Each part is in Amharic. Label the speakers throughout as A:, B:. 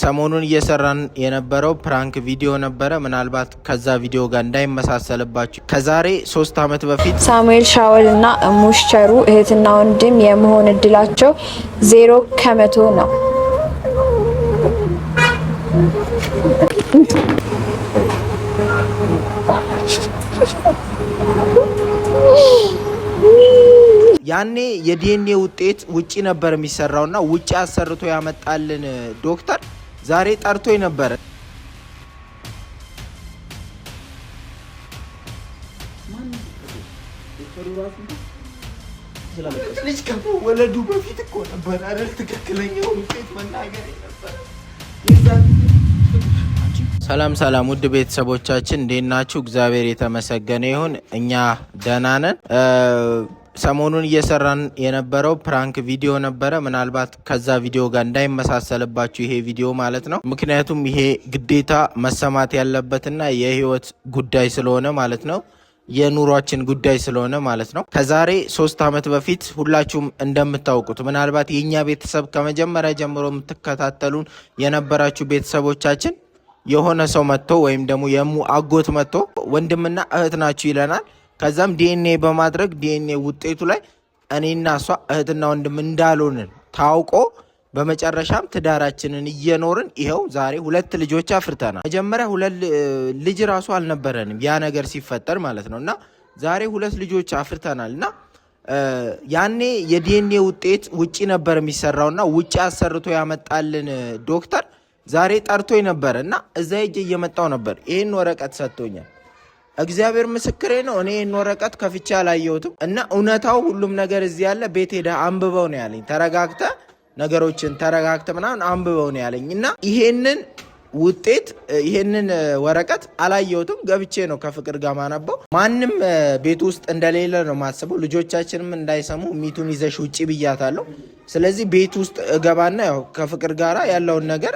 A: ሰሞኑን እየሰራን የነበረው ፕራንክ ቪዲዮ ነበረ። ምናልባት ከዛ ቪዲዮ ጋር እንዳይመሳሰልባችሁ ከዛሬ 3 አመት በፊት
B: ሳሙኤል ሻወል እና ሙሽቸሩ እህትና ወንድም የመሆን እድላቸው 0% ነው።
A: ያኔ የዲኤንኤ ውጤት ውጪ ነበር የሚሰራውና ውጪ አሰርቶ ያመጣልን ዶክተር ዛሬ ጠርቶኝ ነበር። ልጅ ከወለዱ በፊት እኮ ነበር አይደል ትክክለኛው ውጤት መናገር ነበር። ሰላም ውድ ቤተሰቦቻችን እንዴት ናችሁ? እግዚአብሔር የተመሰገነ ይሁን እኛ ደህና ነን። ሰሞኑን እየሰራን የነበረው ፕራንክ ቪዲዮ ነበረ። ምናልባት ከዛ ቪዲዮ ጋር እንዳይመሳሰልባችሁ ይሄ ቪዲዮ ማለት ነው። ምክንያቱም ይሄ ግዴታ መሰማት ያለበትና የህይወት ጉዳይ ስለሆነ ማለት ነው። የኑሯችን ጉዳይ ስለሆነ ማለት ነው። ከዛሬ 3 አመት በፊት ሁላችሁም እንደምታውቁት ምናልባት የኛ ቤተሰብ ከመጀመሪያ ጀምሮ የምትከታተሉን የነበራችሁ ቤተሰቦቻችን የሆነ ሰው መጥቶ ወይም ደግሞ የሙ አጎት መጥቶ ወንድምና እህት ናችሁ ይለናል። ከዛም ዲኤንኤ በማድረግ ዲኤንኤ ውጤቱ ላይ እኔና እሷ እህትና ወንድም እንዳልሆንን ታውቆ በመጨረሻም ትዳራችንን እየኖርን ይኸው ዛሬ 2 ልጆች አፍርተናል። መጀመሪያ 2 ልጅ ራሱ አልነበረንም ያ ነገር ሲፈጠር ማለት ነው። እና ዛሬ 2 ልጆች አፍርተናል። እና ያኔ የዲኤንኤ ውጤት ውጪ ነበር የሚሰራውና ውጪ አሰርቶ ያመጣልን ዶክተር ዛሬ ጠርቶኝ ነበር እና እዛ ሄጄ እየመጣው ነበር። ይሄን ወረቀት ሰጥቶኛል። እግዚአብሔር ምስክሬ ነው። እኔ ይሄን ወረቀት ከፍቼ አላየሁትም እና እውነታው ሁሉም ነገር እዚህ ያለ ቤት ሄደህ አንብበው ነው ያለኝ። ነገሮችን ተረጋግተ ምናምን አንብበው ነው ያለኝ እና ይሄንን ውጤት ይሄንን ወረቀት አላየሁትም። ገብቼ ነው ከፍቅር ጋር ማነበው። ማንም ቤት ውስጥ እንደሌለ ነው ማስበው። ልጆቻችንም እንዳይሰሙ ሚቱን ይዘሽ ውጪ ብያታለሁ። ስለዚህ ቤት ውስጥ እገባና ያው ከፍቅር ጋራ ያለውን ነገር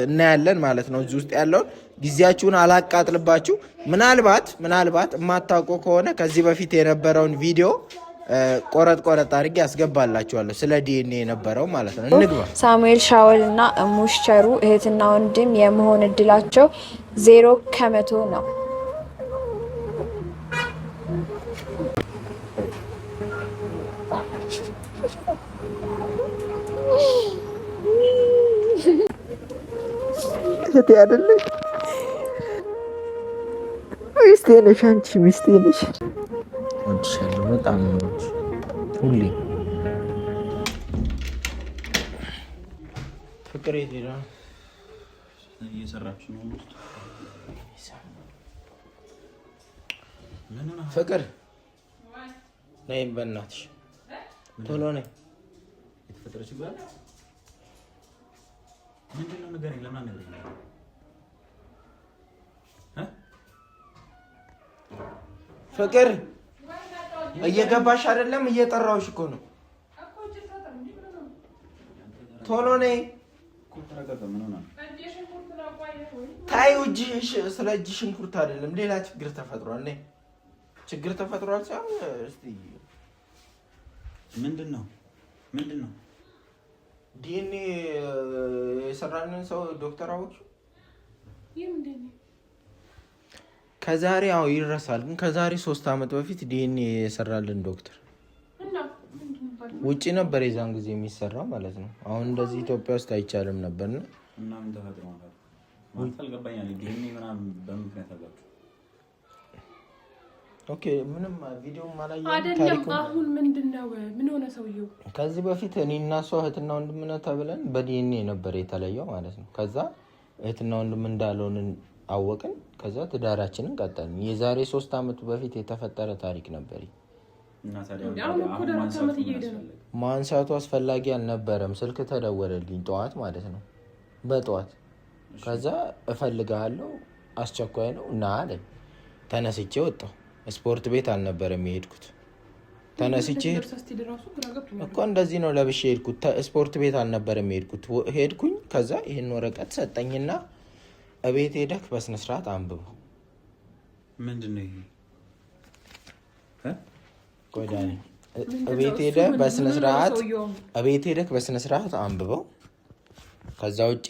A: እናያለን ማለት ነው። እዚህ ውስጥ ያለውን ጊዜያችሁን አላቃጥልባችሁ። ምናልባት የማታውቁ ከሆነ ከዚህ በፊት የነበረውን ቪዲዮ ቆረጥ አድርጌ ያስገባላችኋለሁ። ስለ ዲኤንኤ የነበረው ማለት ነው። እንግባ።
B: ሳሙኤል ሻወል እና ሙሽቸሩ እህትና ወንድም የመሆን እድላቸው 0% ነው።
A: እህቴ አይደለሽ? ሚስቴ ነሽ አንቺ፣ ሚስቴ ነሽ። ወድሻለሁ በጣም ነው ሁሌ። ፍቅር የት ሄዳ?
C: እየሰራችሁ ነው?
A: ፍቅር ነይ በእናትሽ ቶሎ ነይ።
C: የተፈጠረ ችግር አለ? ምንድን ነው ንገረኝ። ለምን አትነግረኝም?
A: ፍቅር እየገባሽ አይደለም? እየጠራሁሽ እኮ ነው። ቶሎ ነይ። ታይ እጅሽ ስለ እጅ ሽንኩርት አይደለም ሌላ ችግር ተፈጥሯል። ነይ ችግር ተፈጥሯል ሳይሆን እስቲ
C: ምንድነው
A: ዲኤንኤ የሰራንን ሰው ዶክተር አወቅሽ? ከዛሬ ይረሳል፣ ግን ከዛሬ 3 አመት በፊት ዲኤንኤ የሰራልን ዶክተር ውጪ ነበር የዛን ጊዜ የሚሰራው ማለት ነው። አሁን እንደዚህ ኢትዮጵያ ውስጥ አይቻልም ነበርና
C: እና ምን ተፈጥሮ ማለት አልገባኝም። ዲኤንኤ ምናምን በምን ምክንያት አጋችሁ?
A: ኦኬ ምንም ቪዲዮ ማላየው
D: አይደለም። አሁን ምንድነው? ምን ሆነ ሰውየው?
A: ከዚህ በፊት እኔና እሷ እህትና ወንድም ነን ተብለን በዲኤንኤ ነበር የተለየው ማለት ነው። ከዛ እህትና ወንድም እንዳልሆንን አወቅን። ከዛ ትዳራችንን ቀጠልን። የዛሬ 3 አመት በፊት የተፈጠረ ታሪክ ነበር።
C: እና ታዲያ
A: ማንሳቱ አስፈላጊ አልነበረም። ስልክ ተደወለልኝ ጠዋት ማለት ነው፣ በጠዋት። ከዛ እፈልጋለሁ አስቸኳይ ነው እና አለኝ። ተነስቼ ወጣሁ። ስፖርት ቤት አልነበረም የሄድኩት። ተነስቼ እኮ እንደዚህ ነው ለብሼ ሄድኩት። ስፖርት ቤት አልነበረም የሄድኩት። ሄድኩኝ። ከዛ ይሄን ወረቀት ሰጠኝና እቤት ሄደክ በስነ ስርዓት አንብበው።
C: ምንድነው ይሄ?
A: ቆዳኒ እቤት ሄደክ በስነ ስርዓት አንብበው። ከዛ ውጪ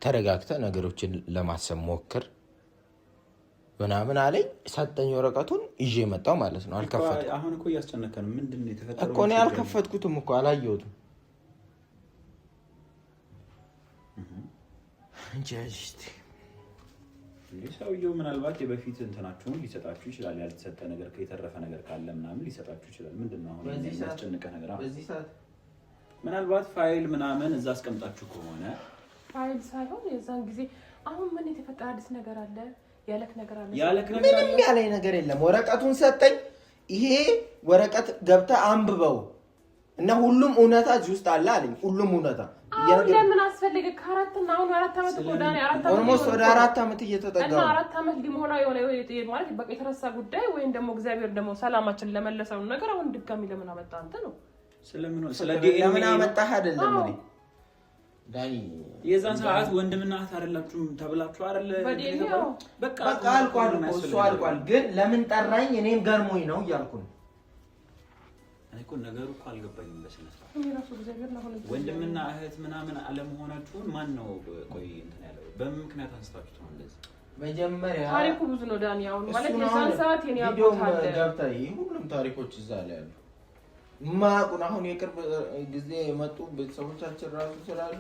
A: ተረጋግተህ ነገሮችን ለማሰብ ሞክር ምናምን አለኝ። ሰጠኝ ወረቀቱን ይዤ መጣሁ ማለት ነው። አልከፈትኩም።
C: አሁን እኮ እያስጨነቀን ምንድነው የተፈጠረው
A: እኮ እኔ አልከፈትኩትም እኮ አላየሁትም እንጂ
C: ሰውየው ምናልባት የበፊት እንትናችሁን ሊሰጣችሁ ይችላል። ያልተሰጠ ነገር የተረፈ ነገር ካለ ምናምን ሊሰጣችሁ ይችላል። ምንድነው አሁን የሚያስጨንቀ ነገር?
A: በዚህ ሰዓት
C: ምናልባት ፋይል ምናምን እዛ አስቀምጣችሁ ከሆነ
D: ፋይል ሳይሆን የዛን ጊዜ አሁን ምን የተፈጠረ አዲስ ነገር አለ? ያለክ ነገር አለ?
A: ምንም ያለኝ ነገር የለም። ወረቀቱን ሰጠኝ። ይሄ ወረቀት ገብተህ አንብበው እና ሁሉም እውነታ እዚህ ውስጥ አለ አለኝ። ሁሉም እውነታ
D: ለምን አስፈልገ? ከአራትና አሁን 4 አመት እኮ ዳኒ 4 አመት
A: ኦልሞስት ወደ 4 አመት እየተጠጋ
D: እና 4 አመት ሊሞላ የሆነ ማለት በቃ የተረሳ ጉዳይ ወይም ደግሞ እግዚአብሔር ደግሞ ሰላማችን ለመለሰው ነገር አሁን ድጋሚ ለምን አመጣ አንተ ነው?
A: ለምን አመጣህ አይደለም እኔ ዳኒ
C: የዛን ሰዓት ወንድምና እህት አይደላችሁም ተብላችሁ አይደል?
A: በቃ አልቋል እኮ እሱ አልቋል። ግን ለምን ጠራኝ? እኔም ገርሞኝ ነው እያልኩ ነው።
C: እኔ እኮ ነገሩ እኮ አልገባኝም በስነ ስርዓት።
D: እኔ ራሱ እግዚአብሔር ነው ሆነ
C: ወንድምና እህት ምናምን አለመሆናችሁን ማን ነው ቆይ እንትን ያለው? በምን ምክንያት አንስታችሁት ነው እንደዚህ?
A: መጀመሪያ
D: ታሪኩ ብዙ ነው ዳኒ። አሁን ማለት የዛን ሰዓት የኔ አባት አለ
A: ገብተህ ሁሉም ታሪኮች እዛ ላይ አሉ። ማቁን አሁን የቅርብ ጊዜ የመጡ ቤተሰቦቻችን ራሱ ስላሉ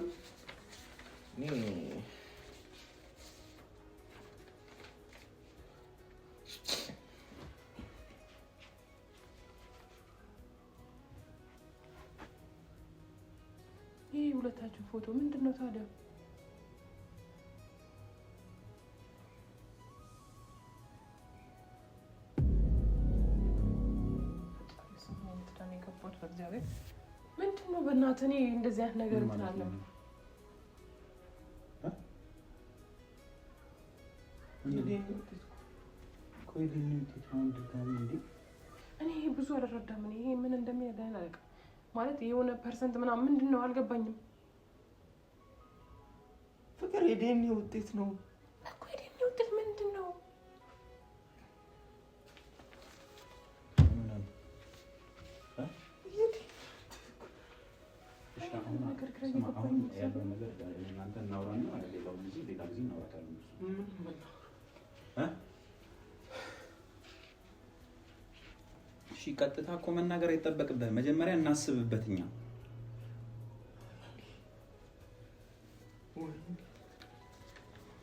D: ይሄ ሁለታችሁ ፎቶ ምንድነው ታዲያ? ምንድነው በእናትህ እኔ እንደዚህ አይነት ነገር እንታለም እኔ ብዙ አልረዳም። ይሄ ምን እንደሚያደርግ አላውቅም። ማለት የሆነ ፐርሰንት ምናምን ምንድነው አልገባኝም።
A: ፍቅር የዲኤንኤ ውጤት ነው
D: እኮ። የዲኤንኤ ውጤት ምንድነው?
C: እሺ ቀጥታ እኮ መናገር አይጠበቅብህም። መጀመሪያ እናስብበትኛ።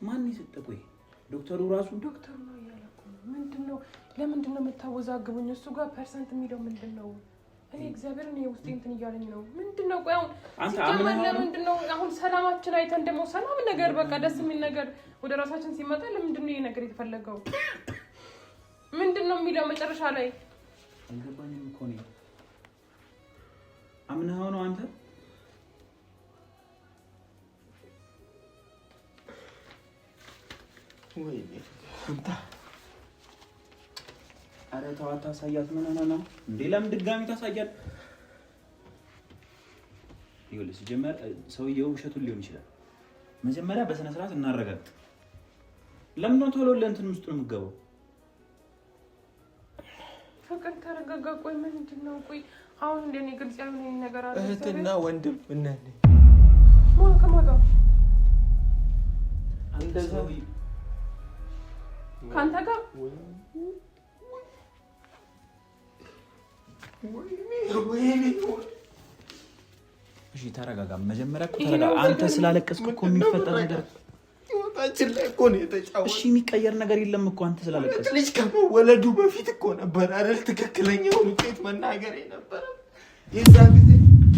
C: ማን ይሰጠው? ቆይ ዶክተሩ ራሱ
D: ዶክተሩ ነው ያለኩ። ምንድነው? ለምንድነው የምታወዛግቡኝ? እሱ ጋር ፐርሰንት የሚለው ምንድነው? እኔ እግዚአብሔር ነው ውስጤ እንትን እያለኝ ነው። ምንድነው? ቆይ አሁን ለምንድነው አሁን ሰላማችን አይተን ደግሞ ሰላም ነገር በቃ ደስ የሚል ነገር ወደ ራሳችን ሲመጣ ለምንድነው ይሄ ነገር የተፈለገው? ምንድነው የሚለው መጨረሻ ላይ?
C: አልገባኝም እኮ ነው። አምነኸው ነው አንተ?
A: ወይ
C: አረ ተው አታሳያት። ምን ሆነ ነው እንዴ? ለምን ድጋሚ ታሳያት? ይኸውልህ ሲጀመር ሰውየው ውሸቱን ሊሆን ይችላል። መጀመሪያ በስነ ስርዓት እናረጋግጥ። ለምን ነው ቶሎ ለእንትን ውስጥ ነው የምትገባው?
D: ፍቅር ተረጋጋ። ቆይ ምንድነው? ቆይ አሁን እንደኔ ግልጽ ያልሆነ ነገር አለ።
A: እህትና ወንድም እናንተ
D: ከማጋ
A: እንደዛ
D: ካንተ ጋር
C: እሺ ተረጋጋ። መጀመሪያ እኮ ተረጋጋ። አንተ ስላለቀስክ እኮ የሚፈጠር ነገር
A: ህይወታችን ላይ እኮ ነው የተጫወተው።
C: እሺ የሚቀየር ነገር የለም እኮ አንተ ስላለቀስክ።
A: ልጅ ከመወለዱ በፊት እኮ ነበር አይደል ትክክለኛውን ውጤት መናገር የነበረ የዛ ጊዜ።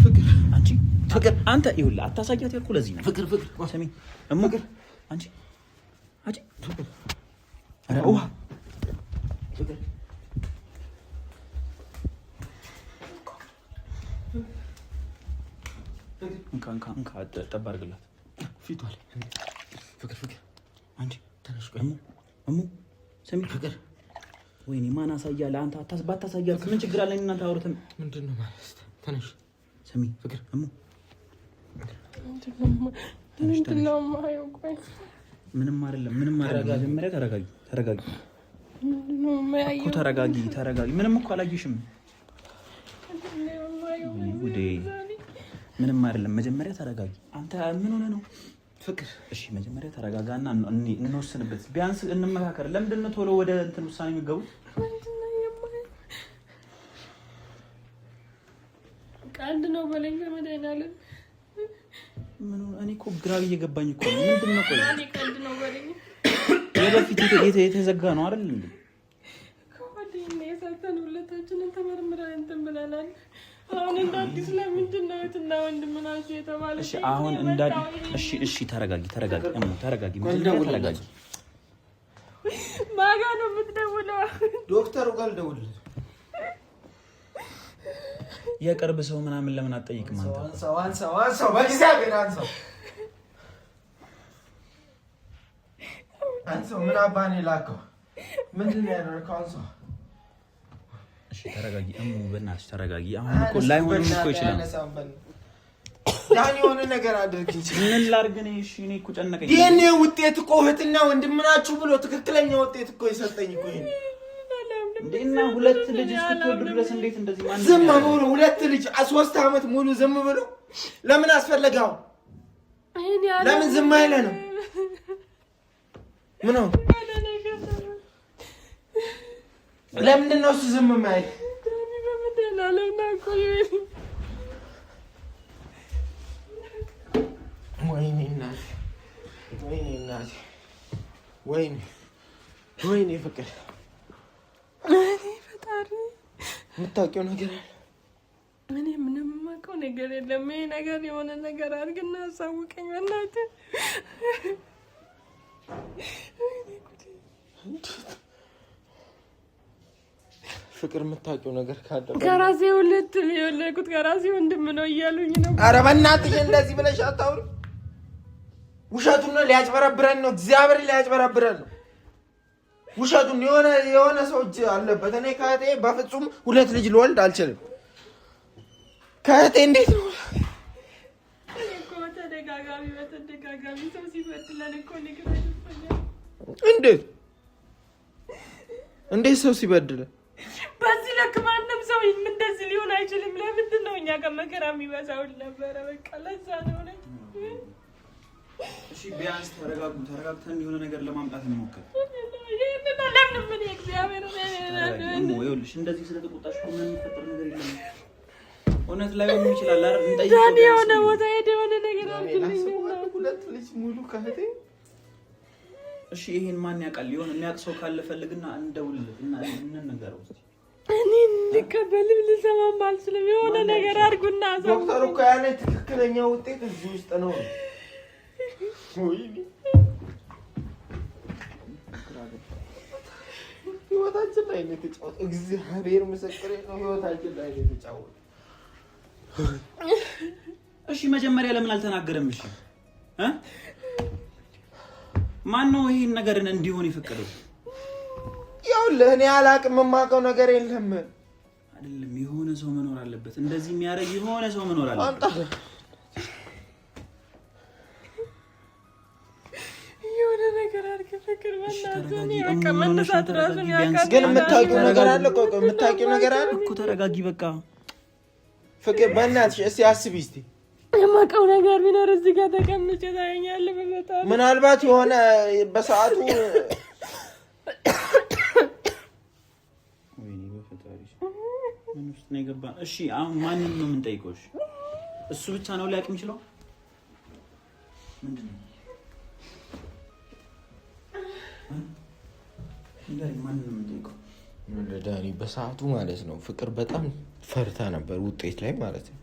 A: ፍቅር
C: አንቺ ፍቅር አንተ ይኸውልህ አታሳያት ያልኩህ ለዚህ ነው።
A: ፍቅር
C: ሰሚ ፍቅር አንቺ ፍቅር አረ ውሃ ፍቅር እንካ ጠብ አድርግላት ፊቷ ላይ። ፍቅር አንቺ ተነሽ። ቆይ እሙ ሰሚ ፍቅር ወይኔ ማን አሳያለህ አንተ? ባታሳያት ምን ችግር አለ? እናንተ አውርተን
A: ምንድነው ማለት? ተነሽ
C: ሰሚ ፍቅር እሙ
D: ምንድነው ማየው? ቆይ
C: ምንም አይደለም። መጀመሪያ ተረጋጊ
D: ምንድነው ማየው
C: እኮ ተረጋጊ። ምንም እኮ አላየሽም። ምንም አይደለም። መጀመሪያ ተረጋጊ። አንተ ምን ሆነ ነው? ፍቅር እሺ መጀመሪያ ተረጋጋና እንወስንበት ቢያንስ እንመካከር ለምንድን ነው ቶሎ ወደ እንትን ውሳኔ የሚገቡት
D: ቀልድ ነው በለኝ ከመዳናለ
C: ምን እኔ እኮ ግራ እየገባኝ እኮ ምንድን ነው ቆይ
D: እኔ ቀልድ ነው በለኝ
C: የበፊት የተዘጋ ነው አይደል እንዴ
D: ከወዲህ ነው የሰጠን ሁለታችንን ተመርምረን እንትን ብለናል አሁን እንዳዲስ ለምንድን ነው እህትና ወንድም ናቸው የተባለው
C: እሺ አሁን እሺ ተረጋጊ እሙ ተረጋጊ ተረጋጊ
D: ማጋ ነው የምትደውለው
A: ዶክተሩ ጋር ደውል
C: የቅርብ ሰው ምናምን ለምን አትጠይቅም አንተ
A: አንሰው በእግዚአብሔር አንሰው ምን አባኔ ላከው ምንድን ነው ያደረከው አንሰው
C: እሺ ተረጋጊ እሙ በእናትሽ ተረጋጊ አሁን እኮ ላይሆንም እኮ ይችላል
A: ዳኒ የሆነ ነገር አድርጊ
C: ምን ላድርግ ነው እሺ እኔ እኮ ጨነቀኝ
A: የኔ ውጤት እኮ እህትና ወንድም ናችሁ ብሎ ትክክለኛ ውጤት እኮ የሰጠኝ እኮ ይሄ
C: እንዴና ሁለት ልጅ እስክትወልዱ ድረስ እንዴት እንደዚህ ማን
A: ዝም ብሎ ሁለት ልጅ 3 አመት ሙሉ ዝም ብሎ ለምን አስፈልጋው ለምን ዝም አይለንም ምን ነው ለምን ነው ዝም የማይል ወይኔ ፍቅር
D: ፈጣሪ
A: የምታውቂው ነገር አለ
D: እኔ ምንም የማውቀው ነገር የለም ይሄ ነገር የሆነ ነገር አድርግና አሳውቀኝ በእናትህ
A: ፍቅር የምታውቂው ነገር ካለ
D: ከራሴ ሁለት የወለድኩት ከራሴ ወንድም ነው እያሉኝ ነው
A: ኧረ በእናትሽ እንደዚህ ብለሽ አታውሪ ውሸቱን ነው ሊያጭበረብረን ነው እግዚአብሔር ሊያጭበረብረን ነው ውሸቱን የሆነ ሰው እጅ አለበት እኔ ከእህቴ በፍጹም ሁለት ልጅ ልወልድ አልችልም ከእህቴ እንዴት ነው
D: እኮ በተደጋጋሚ ሰው ሲበድለን እኮ
A: እንዴት ሰው ሲበድለን
D: በዚህ ልክ ማንም ሰው እንደዚህ ሊሆን አይችልም ለምንድን ነው እኛ ጋር መከራ የሚበዛውን ነበረ በቃ ለዛ ነው
C: እሺ ቢያንስ ተረጋግተን የሆነ ነገር ለማምጣት እንሞክር
D: ለምን ምን እግዚአብሔር ነው
C: ይኸውልሽ እንደዚህ ስለተቆጣሽ እኮ ምንም የሚፈጠር ነገር የለም እውነት ላይ ሆኖ ይችላል አይደል እንጠይቅ
D: ዳኒ የሆነ ቦታ ሄደ የሆነ ነገር አድርግልኝ
A: ሁለት ልጅ ሙሉ ከእህቴ
C: እሺ ይሄን ማን ያውቃል የሆነ የሚያውቅ ሰው ካለ ፈልግና እንደውልለት እና እንነጋገር ውስጥ
D: እኔ ልቀበልም ልሰማም አልችልም የሆነ ነገር አድርጉና
A: ዶክተሩ እኮ ያለ ትክክለኛ ውጤት እዚህ ውስጥ ነው ወይኔ ህይወታችን ላይ ነው የተጫወተው እግዚአብሔር ምስክሬ ነው ህይወታችን ላይ ነው የተጫወተው
C: እሺ መጀመሪያ ለምን አልተናገረም እሺ ማን ነው ይሄን ነገርን እንዲሆን ይፈቀደው
A: ያው ለኔ አላቅም የማውቀው ነገር የለም
C: አይደለም የሆነ ሰው መኖር አለበት እንደዚህ የሚያረግ የሆነ ሰው መኖር አለበት
D: የሆነ ነገር አድርገህ ፍቅር በእናትህ እኔ በቃ መነሳት እራሱን ያውቃል
A: ግን የምታውቂው ነገር አለ የምታውቂው ነገር አለ
C: እኮ ተረጋጊ በቃ
A: ፍቅር በእናትሽ እስኪ አስቢ እስኪ
D: የማውቀው ነገር ቢኖር እዚህ ጋር ተቀምጬ ታየኛለህ በመጣው
A: ምናልባት የሆነ በሰዓቱ
C: ወይኔ በፈጣሪ ምን ውስጥ ነው የገባን እሺ አሁን ማንንም ነው የምንጠይቀው እሱ ብቻ ነው ሊያውቅ የሚችለው ምንድነው ማንንም ነው የምንጠይቀው
A: ዳኒ በሰዓቱ ማለት ነው ፍቅር በጣም ፈርታ ነበር ውጤት ላይ ማለት ነው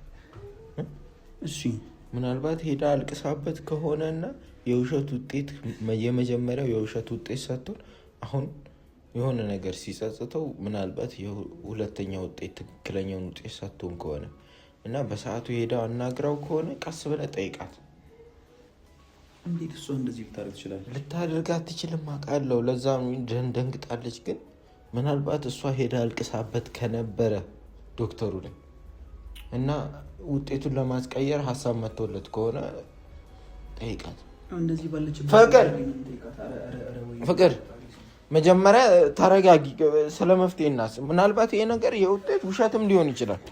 C: እሺ
A: ምናልባት ሄዳ አልቅሳበት ከሆነና የውሸት ውጤት የመጀመሪያው የውሸት ውጤት ሰጥቶን አሁን የሆነ ነገር ሲጸጽተው ምናልባት የሁለተኛው ውጤት ትክክለኛውን ውጤት ሰጥቶን ከሆነ እና በሰዓቱ ሄዳ አናግራው ከሆነ ቀስ ብለህ ጠይቃት
C: እንዴት እሷ እንደዚህ ልታደርግ ትችላለች
A: ልታደርግ አትችልም አውቃለሁ ለዛ ነው ደንግጣለች ግን ምናልባት እሷ ሄዳ አልቅሳበት ከነበረ ዶክተሩ ላይ እና ውጤቱን ለማስቀየር ሐሳብ መጥቶለት ከሆነ ጠይቃት
C: እንደዚህ ባለች
A: ፍቅር መጀመሪያ ተረጋጊ ስለመፍትሄ እናስብ ምናልባት ይሄ ነገር የውጤት ውሸትም ሊሆን ይችላል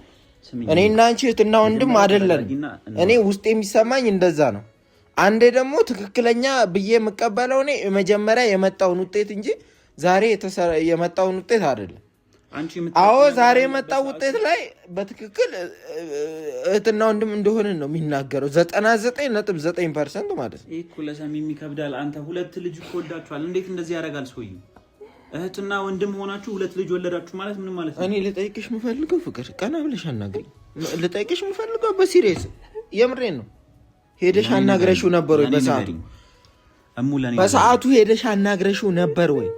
A: እኔና አንቺ እህትና ወንድም አይደለም እኔ ውስጥ የሚሰማኝ እንደዛ ነው አንዴ ደግሞ ትክክለኛ ብዬ የምቀበለው እኔ መጀመሪያ የመጣውን ውጤት እንጂ ዛሬ የመጣውን ውጤት አይደለም። አዎ ዛሬ የመጣው ውጤት ላይ በትክክል እህትና ወንድም እንደሆነ ነው የሚናገረው 99.9% ማለት ነው።
C: እኮ ለሰሚም ይከብዳል። አንተ ሁለት ልጅ ወልዳችኋል። እንዴት እንደዚህ ያደርጋል ሰውዬው? እህትና ወንድም ሆናችሁ ሁለት ልጅ ወለዳችሁ ማለት ምን ማለት ነው?
A: እኔ ልጠይቅሽ የምፈልገው ፍቅር ቀና ብለሽ አናግሪኝ። ልጠይቅሽ የምፈልገው በሲሪየስ የምሬን ነው። ሄደሽ አናግረሽው ነበር ወይ? በሰዓቱ ሄደሽ አናግረሽው ነበር ወይ?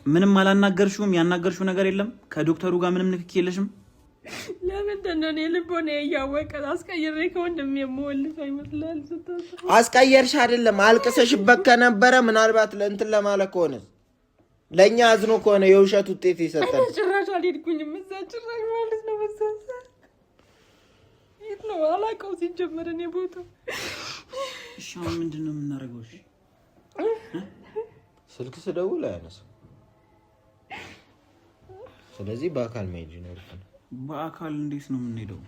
C: ምንም አላናገርሽውም? ያናገርሽው ነገር የለም? ከዶክተሩ ጋር ምንም ንክኪ የለሽም?
D: ለምንድን ነው እኔ ልቦና እያወቀ አስቀይሬ ከወንድም የምወልድ አይመስላል?
A: አስቀየርሽ አይደለም አልቅሰሽበት ከነበረ ምናልባት ለእንትን ለማለት ከሆነ ለእኛ አዝኖ ከሆነ የውሸት ውጤት ይሰጣል።
D: ጭራሽ አልሄድኩኝም እዛ ጭራሽ ማለት ነው። በሳሳ የት ነው አላውቀው ሲጀመር እኔ ቦታው።
C: እሺ አሁን ምንድን ነው የምናደርገው? እሺ
A: ስልክ ስደውል አያነሳም። ስለዚህ በአካል መሄድ ይኖርብናል።
C: በአካል እንዴት ነው የምንሄደው?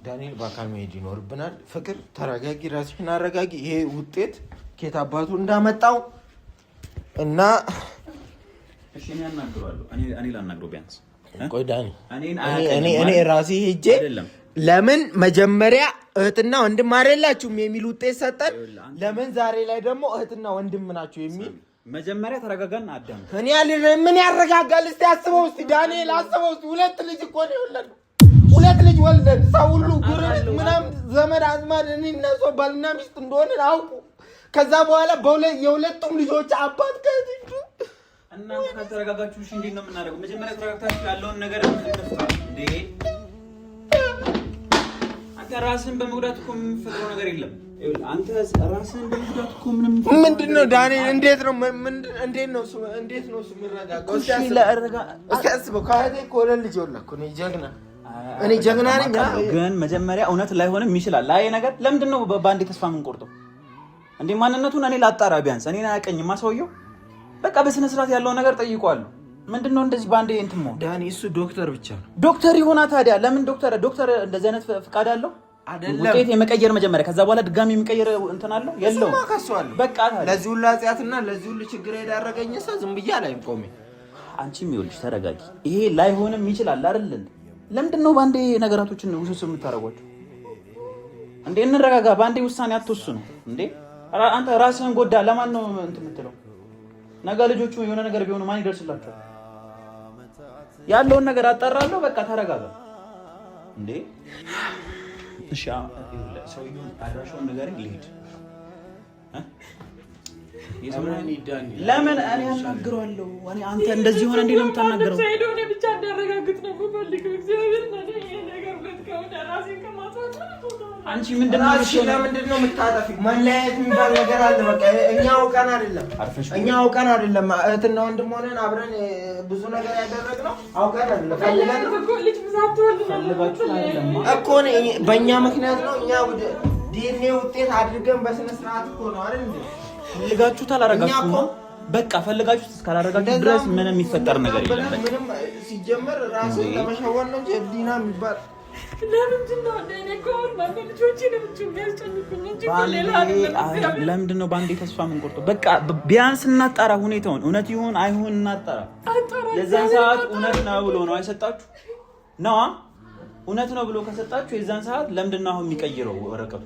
A: ዳንኤል በአካል መሄድ ይኖርብናል። ፍቅር ተረጋጊ፣ ራስሽን አረጋጊ። ይሄ ውጤት ኬት አባቱ እንዳመጣው እና
C: እሺ እኔ አናግረዋለሁ። እኔ ላናግረው ቢያንስ።
A: ቆይ ዳኒ እኔ ራሴ ሄጄ ለምን መጀመሪያ እህትና ወንድም አይደላችሁም የሚል ውጤት ሰጠን፣ ለምን ዛሬ ላይ ደግሞ እህትና ወንድም ናችሁ የሚል
C: መጀመሪያ ተረጋጋና አዳም።
A: እኔ ምን ያረጋጋል? እስቲ አስበው፣ እስቲ ዳንኤል አስበው። እስቲ ሁለት ልጅ እኮ ነው የወለድነው። ሁለት ልጅ ወልደን ሰው ሁሉ ጉረቤት ምናምን ዘመድ አዝማድ እኔ እና እሷ ባልና ሚስት እንደሆነ አውቁ። ከዛ በኋላ የሁለቱም ልጆች አባት ከዚህ
C: እናንተ ካልተረጋጋችሁ እሺ እንዴት ነው የምናደርገው? መጀመሪያ ተረጋግታችሁ ያለውን ነገር እንፍታ እንዴ። አንተ ራስን በመጉዳት እኮ የምትፈጥረው ነገር የለም። አንተ ራስን በመጉዳት እኮ
A: ምንድነው ዳንኤል? እንዴት ነው ምረጋጋው? እስኪ አስበው። ከእህቴ እኮ ሁለት ልጅ ወለድኩ። እኔ ጀግና ነኝ።
C: ግን መጀመሪያ እውነት ላይሆንም ይችላል። ላይ ነገር ለምንድን ነው በአንዴ ተስፋ የምንቆርጠው እንዴ? ማንነቱን እኔ ላጣራ ቢያንስ እኔን አያውቀኝማ ሰውየው። በቃ በስነ ስርዓት ያለውን ነገር ጠይቀዋለሁ። ምንድነው እንደዚህ ባንዴ እንትን ነው?
A: ዳኒ እሱ ዶክተር ብቻ ነው።
C: ዶክተር ይሆና ታዲያ ለምን ዶክተር እንደዚህ አይነት ፍቃድ አለው? ውጤት የመቀየር መጀመሪያ ከዛ በኋላ ድጋሚ የሚቀየር እንትን አለው የለው? በቃ
A: ለዚህ ሁሉ ኃጢአትና ለዚህ ሁሉ ችግር የዳረገኝ ሰው ዝም ብዬ አላይም። ቆሜ
C: አንቺም ይኸውልሽ ተረጋጊ። ይሄ ላይሆንም ይችላል አይደል? ለምንድነው ባንዴ ነገራቶችን ውስብስብ የምታረጓቸው እንዴ? እንረጋጋ። ባንዴ ውሳኔ አትወስኑ እንዴ። አንተ ራስህን ጎዳ። ለማን ነው እንትን የምትለው? ነገ ልጆቹ የሆነ ነገር ቢሆኑ ማን ይደርስላቸዋል? ያለውን ነገር አጣራለሁ። በቃ ተረጋጋ እንዴ። እሺ ሰውዬውን አድራሻውን ንገረኝ ልሂድ። ለምን እኔ አናግረዋለሁ? አንተ እንደዚህ ሆነ እንዴ ነው የምታናግረው?
D: ሰይዶኔ ብቻ እንዳረጋግጥ ነው የምፈልገው። እግዚአብሔር ነው ይሄ ነገር ለትከውና ራሴን ከማጥፋት
C: አንቺ ምንድነው
A: የምታጠፊው? መለያየት የሚባል ነገር አለ። በቃ እኛ አውቀን አይደለም እህትና ወንድም ሆነን አብረን ብዙ ነገር ያደረግነው አውቀን አይደለም። ፈልገን
D: ልጅ ብዛት
A: እኮ በእኛ ምክንያት ነው። እኛ ዲኤንኤ ውጤት አድርገን በስነ ስርዓት እኮ ነው አይደል?
C: ፈልጋችሁት አላረጋችሁም ነው በቃ። ፈልጋችሁት እስካላረጋችሁ ድረስ ምንም የሚፈጠር ነገር የለም። በቃ
A: ምንም ሲጀመር ራስን ለመሸወን ነው እንጂ ዲና የሚባል
C: ለምንድን ነው በአንዴ ተስፋ የምንቆርጠው? በቃ ቢያንስ እናጣራ ሁኔታውን። እውነት ይሁን አይሁን እናጣራ። የዛን ሰዓት እውነት ነው ብሎ ነው አይሰጣችሁ ነዋ። እውነት ነው ብሎ ከሰጣችሁ የዛን ሰዓት ለምንድን ነው አሁን የሚቀይረው ወረቀቱ?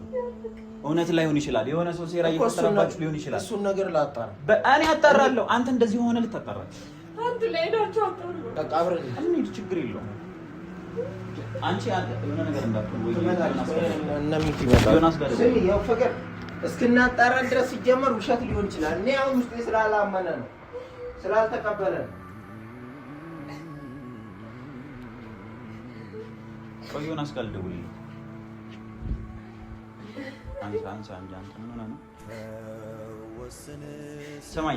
C: እውነት ላይሆን ይችላል። የሆነ ሰው ሴራ እየፈጠረባችሁ ሊሆን ይችላል።
A: እሱን ነገር ላጣራ
C: እኔ አጣራለሁ። አንተ እንደዚህ ሆነ ልታጣራችሁ
D: አንተ ላይ ሄዳችሁ አጣሩ።
A: በቃ አብረን
C: እንሂድ፣ ችግር የለውም። አንቺ የሆነ ነገር እንዳትሆን ወይ
A: ያው ፍቅር እስክናጣራ ድረስ ሲጀመር ውሸት ሊሆን ይችላል። እኔ አሁን ውስጤ ስላላመነ ነው ስላልተቀበለ ነው።
C: ቆዩን አስጋልደውልኝ አንሳ አንተ ምን ሆነ ነው?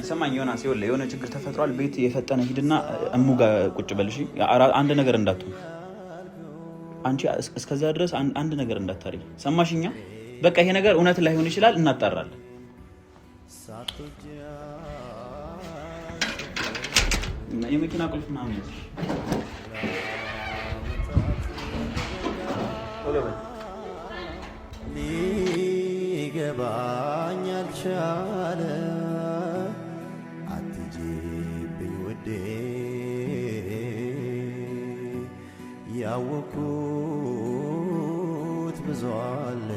C: ሰማኝ ዮናስ፣ ይኸውልህ የሆነ ችግር ተፈጥሯል። ቤት የፈጠነ ሂድና እሙ ጋር ቁጭ በልሽ። አንድ ነገር እንዳትሆን አንቺ እስከዛ ድረስ አንድ ነገር እንዳታረጊ። ሰማሽኛ? በቃ ይሄ ነገር እውነት ላይሆን ይችላል፣ እናጣራለን። የመኪና ቁልፍ ምናምን ያዝሽ ቶሎ በል
E: ሊገባኝ አልቻለ አትጂብኝ ውዴ ያወኩት ብዙ አለ